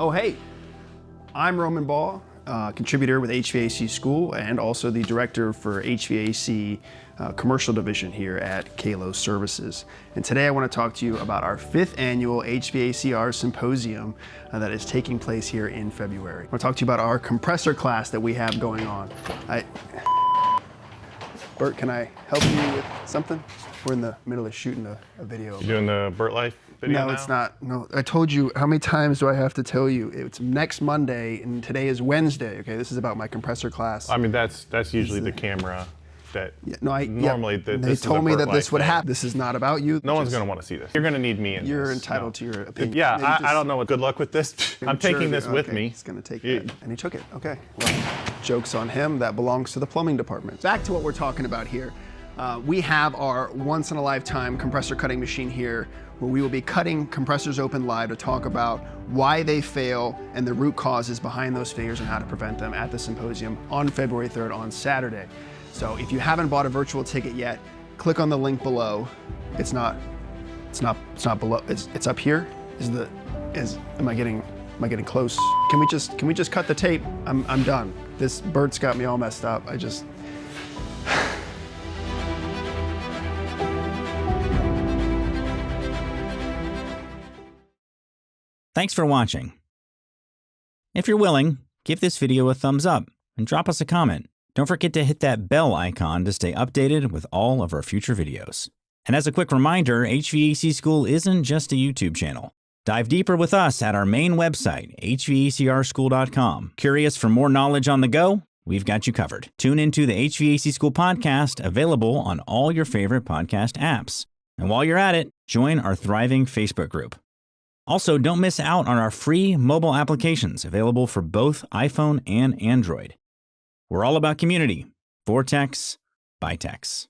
Oh, hey, I'm Roman Baugh, contributor with HVAC School and also the director for HVAC Commercial Division here at Kalo Services. And today I want to talk to you about our 5th annual HVACR Symposium that is taking place here in February. I want to talk to you about our compressor class that we have going on. Bert, can I help you with something? We're in the middle of shooting a video. You doing the Bert Life video No, now? it's not. No, I told you, how many times do I have to tell you? It's next Monday and today is Wednesday, okay? This is about my compressor class. I mean, that's usually the camera that normally they told me that this would happen. This is not about you. No one's going to want to see this. You're going to need me in this. You're entitled to your opinion. Yeah, I don't know. Good luck with this. I'm taking this with me. He's going to take it. And he took it. Okay. Well, joke's on him. That belongs to the plumbing department. Back to what we're talking about here. We have our once-in-a-lifetime compressor cutting machine here where we will be cutting compressors open live to talk about why they fail and the root causes behind those failures and how to prevent them at the symposium on February 3rd on Saturday. So if you haven't bought a virtual ticket yet, click on the link below. It's not below. It's up here. Am I getting close? Can we just cut the tape? I'm done. This Bert's got me all messed up. Thanks for watching. If you're willing, give this video a thumbs up and drop us a comment. Don't forget to hit that bell icon to stay updated with all of our future videos. And as a quick reminder, HVAC School isn't just a YouTube channel. Dive deeper with us at our main website, hvacrschool.com. Curious for more knowledge on the go? We've got you covered. Tune into the HVAC School podcast, available on all your favorite podcast apps. And while you're at it, join our thriving Facebook group. Also, don't miss out on our free mobile applications available for both iPhone and Android. We're all about community, for techs, by techs.